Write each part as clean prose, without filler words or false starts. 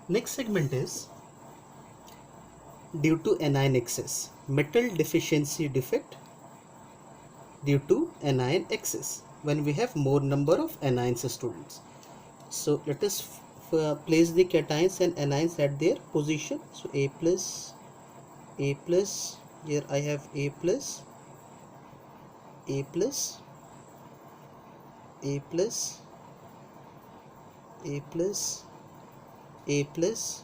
Next segment is due to anion excess, metal deficiency defect due to anion excess, when we have more number of anions, students. So let us place the cations and anions at their position. So A plus, here I have A plus, A plus, A plus, A plus, A plus,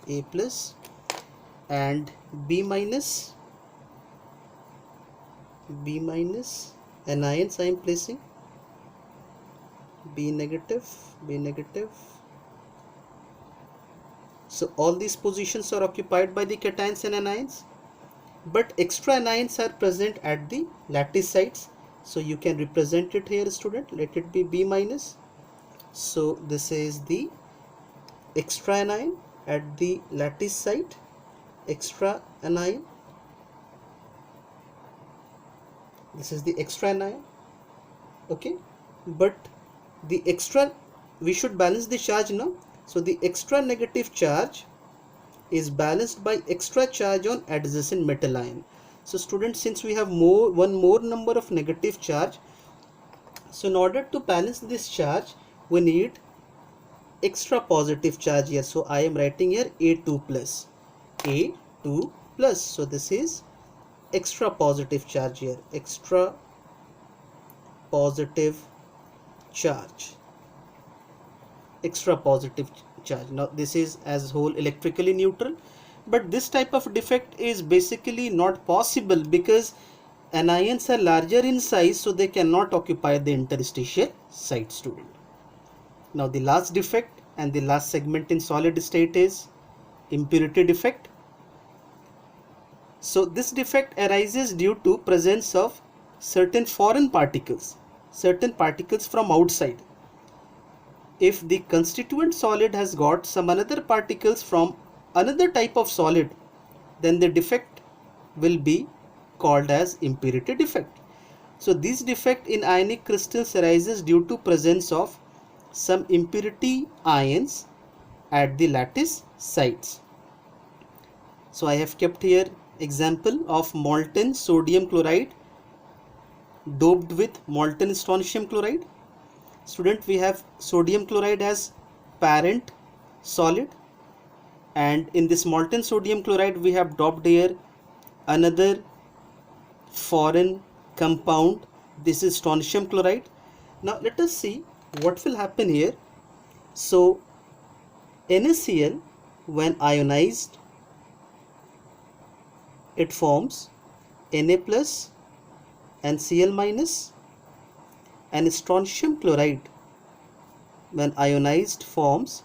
A plus, and B minus, anions I am placing, B negative, B negative. So all these positions are occupied by the cations and anions, but extra anions are present at the lattice sites. So you can represent it here, student. Let it be B minus. So this is the extra anion at the lattice site, extra anion. This is the extra anion. Okay, but the extra, we should balance the charge now. So the extra negative charge is balanced by extra charge on adjacent metal ion. So students, since we have one more number of negative charge, so in order to balance this charge, we need extra positive charge here. So I am writing here A2 plus, A2 plus. So this is extra positive charge here, extra positive charge, extra positive charge. Now this is as whole electrically neutral, but this type of defect is basically not possible because anions are larger in size, so they cannot occupy the interstitial site, student. Now the last defect and the last segment in solid state is impurity defect. So this defect arises due to presence of certain foreign particles, from outside. If the constituent solid has got some another particles from another type of solid, then the defect will be called as impurity defect. So this defect in ionic crystals arises due to presence of some impurity ions at the lattice sites. So I have kept here example of molten sodium chloride doped with molten strontium chloride. Student, we have sodium chloride as parent solid, and in this molten sodium chloride we have doped here another foreign compound. This is strontium chloride. Now let us see what will happen here. So NaCl, when ionized, it forms Na plus and Cl minus, and strontium chloride when ionized forms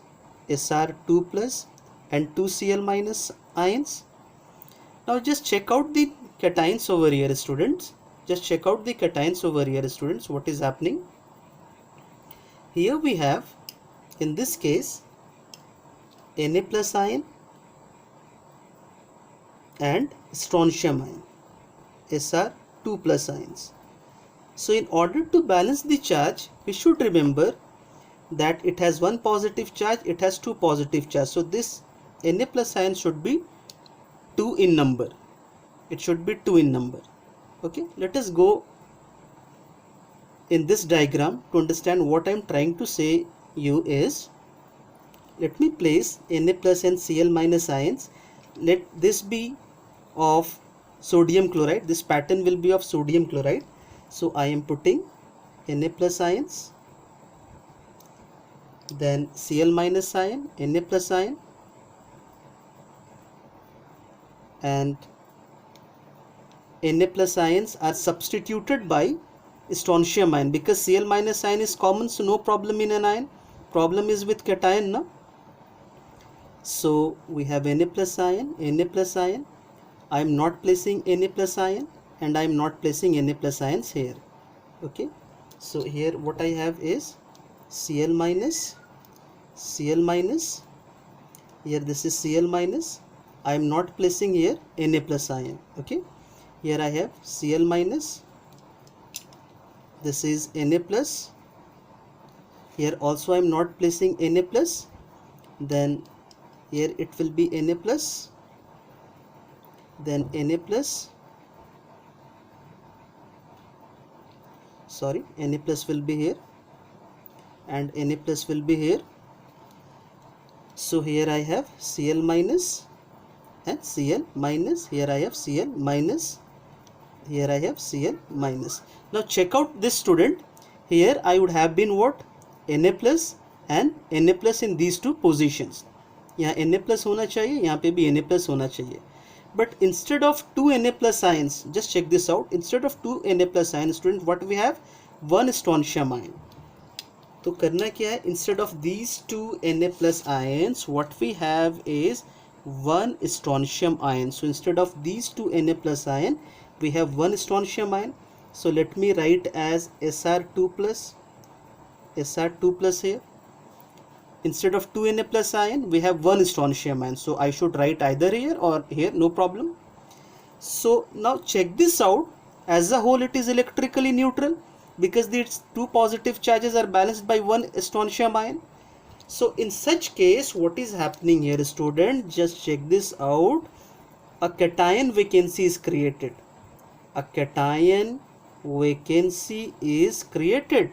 Sr2 plus and 2Cl minus ions. Now just check out the cations over here, students. Just check out the cations over here, students. What is happening? Here we have, in this case, Na plus ion and strontium ion, Sr2 plus ions. So in order to balance the charge, we should remember that it has one positive charge, it has two positive charge. So this Na plus ion should be 2 in number. It should be 2 in number. Okay, let us go in this diagram to understand what I am trying to say you is, let me place Na plus and Cl minus ions. Let this be of sodium chloride. This pattern will be of sodium chloride. So I am putting Na plus ions, then Cl minus ion, Na plus ion, and Na plus ions are substituted by strontium ion because Cl minus ion is common, so no problem in an ion. Problem is with cation now. So we have Na plus ion, Na plus ion. I am not placing Na plus ion and I am not placing Na plus ions here. Okay, so here what I have is Cl minus, here this is Cl minus. I am not placing here Na plus ion. Okay, here I have Cl minus, this is Na plus, here also I am not placing Na plus, then here it will be Na plus, then Na plus, sorry, Na plus will be here and Na plus will be here. So here I have Cl minus and Cl minus, here I have Cl minus, here I have Cl minus. Now check out this, student. Here I would have been what? Na plus and Na plus in these two positions. यहाँ Na plus होना चाहिए, यहाँ पे भी Na plus होना चाहिए. But instead of two Na plus ions, just check this out. Instead of two Na plus ions, student, what we have? One strontium ion. तो करना क्या है? Instead of these two Na plus ions, what we have is one strontium ion. So instead of these two Na plus ion, we have one strontium ion. So let me write as Sr2 plus, Sr2 plus here. Instead of two Na plus ion, we have one strontium ion. So I should write either here or here, no problem. So now check this out. As a whole, it is electrically neutral, because these two positive charges are balanced by one strontium ion. So in such case, what is happening here, student? Just check this out. A cation vacancy is created. A cation vacancy is created.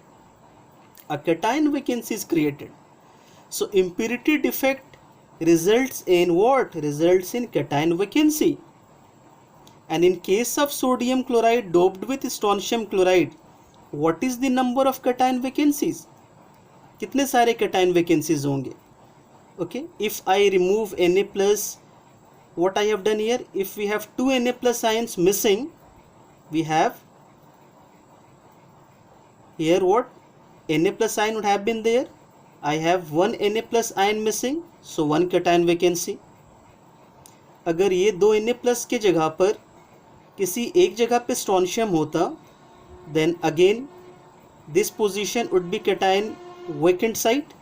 A cation vacancy is created. So impurity defect results in what? Results in cation vacancy. And in case of sodium chloride doped with strontium chloride, what is the number of cation vacancies? कितने सारे cation vacancies होंगे? Okay, if I remove Na plus, what I have done here, if we have two Na plus ions missing, we have here what? Na plus ion would have been there. I have one Na plus ion missing, so one cation vacancy. अगर ये दो Na plus के जगह पर किसी एक जगह पे स्ट्रोंशियम होता, then again this position would be cation vacant site.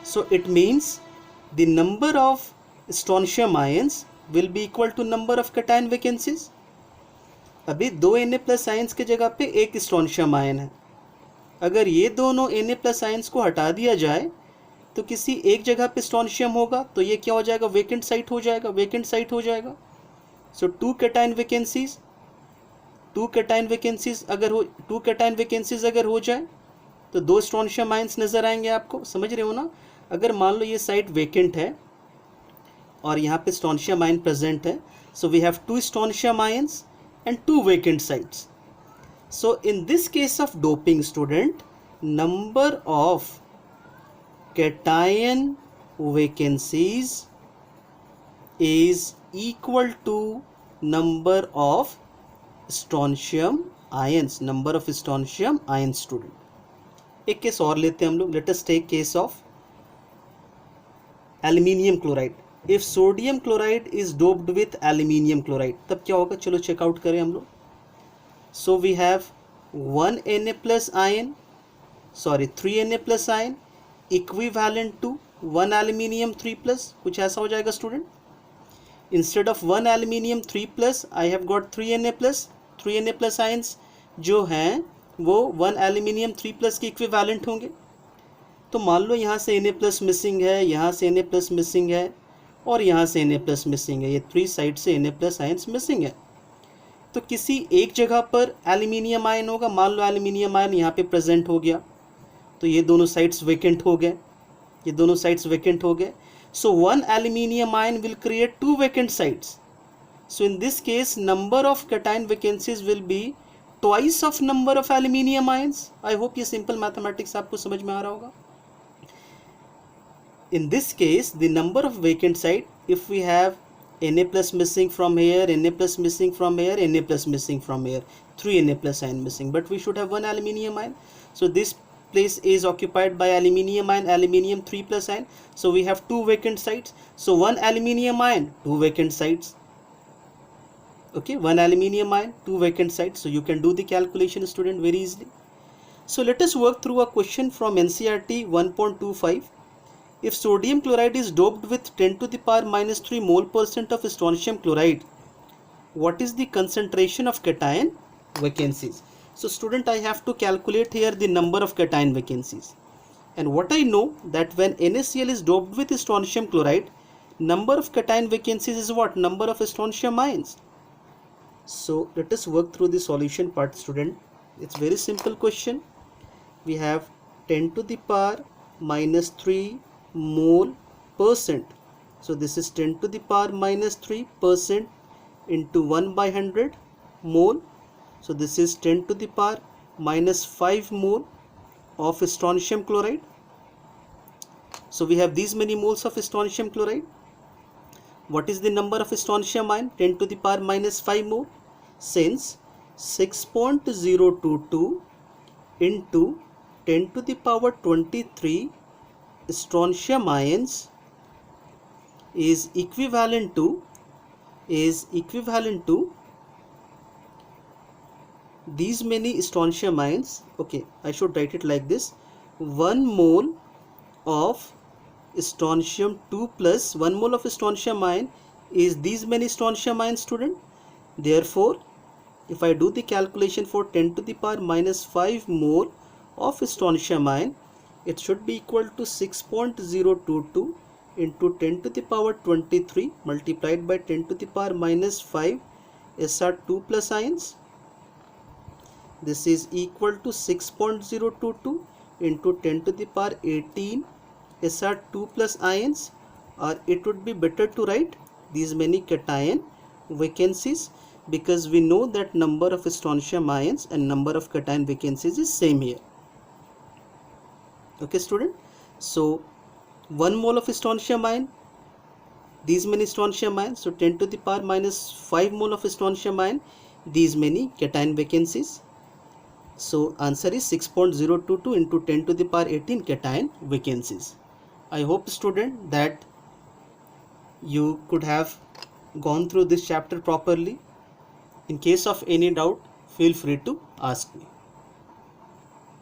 So it means the number of strontium ions will be equal to number of cation vacancies. अभी दो Na plus ions के जगह पे एक स्ट्रोंशियम आयन है. अगर ये दोनों Na plus ions को हटा दिया जाए तो किसी एक जगह पे स्ट्रोंशियम होगा, तो ये क्या हो जाएगा? वेकेंट साइट हो जाएगा, वेकेंट साइट हो जाएगा. सो टू cation vacancies अगर हो जाए तो दो स्ट्रोंशियम आयंस नजर आएंगे आपको. समझ रहे हो ना? अगर मान लो ये साइट वेकेंट है और यहाँ पे स्ट्रोंशियम आयन प्रेजेंट है, so we have two strontium ions and two vacant sites. So in this case of doping, student, number of cation vacancies is equal to number of strontium ions. Number of strontium ions, student. एक case और लेते हैं हम लोग. Let us take case of aluminium chloride. If sodium chloride is doped with aluminium chloride, तब क्या होगा? चलो चेकआउट करें हम लोग. So we have one Na plus ion, sorry 3 Na plus ion equivalent to one aluminium 3 plus. कुछ ऐसा हो जाएगा student. Instead of one aluminium 3 plus, I have got 3 Na plus. 3 Na plus ions जो हैं वो one aluminium 3 plus के equivalent होंगे. तो मान लो यहाँ से Na plus मिसिंग है, यहाँ से Na plus मिसिंग है और यहाँ से Na plus मिसिंग है. ये थ्री साइड से Na plus आयंस मिसिंग है. तो किसी एक जगह पर एल्यूमिनियम आयन होगा. मान लो एल्यूमिनियम आयन यहाँ पे प्रेजेंट हो गया, तो ये दोनों साइड्स वेकेंट हो गए. ये दोनों साइड्स वेकेंट हो गए. So one aluminium ion will create two vacant sides. So in this case number of cation vacancies will be twice of number of aluminium ions. I hope ये simple mathematics आपको समझ में आ रहा होगा. In this case, the number of vacant site, if we have Na plus missing from here, Na plus missing from here, Na plus missing from here, 3 Na plus ion missing, but we should have one aluminium ion. So this place is occupied by aluminium ion, aluminium 3 plus ion. So we have two vacant sites. So one aluminium ion, two vacant sites. Okay, one aluminium ion, two vacant sites. So you can do the calculation, student, very easily. So let us work through a question from NCERT 1.25. If sodium chloride is doped with 10 to the power minus 3 mole percent of strontium chloride, what is the concentration of cation vacancies? So student, I have to calculate here the number of cation vacancies. And what I know that when NaCl is doped with strontium chloride, number of cation vacancies is what? Number of strontium ions. So let us work through the solution part, student. It's very simple question. We have 10 to the power minus 3 mole percent. So this is 10 to the power minus 3% into 1 by 100 mole. So this is 10 to the power minus 5 mole of strontium chloride. So we have these many moles of strontium chloride. What is the number of strontium ion? 10 to the power minus 5 mole. Since 6.022 into 10 to the power 23 strontium ions is equivalent to these many strontium ions. Okay, I should write it like this: 1 mole of strontium 2 plus 1 mole of strontium ion is these many strontium ions, student. Therefore, if I do the calculation for 10 to the power minus 5 mole of strontium ion, it should be equal to 6.022 into 10 to the power 23 multiplied by 10 to the power minus 5 Sr2 plus ions. This is equal to 6.022 into 10 to the power 18 Sr2 plus ions, or it would be better to write these many cation vacancies, because we know that number of strontium ions and number of cation vacancies is same here. Okay, student. So 1 mole of strontium ion, these many strontium ions. So 10 to the power minus 5 mole of strontium ion, these many cation vacancies. So answer is 6.022 into 10 to the power 18 cation vacancies. I hope, student, that you could have gone through this chapter properly. In case of any doubt, feel free to ask me.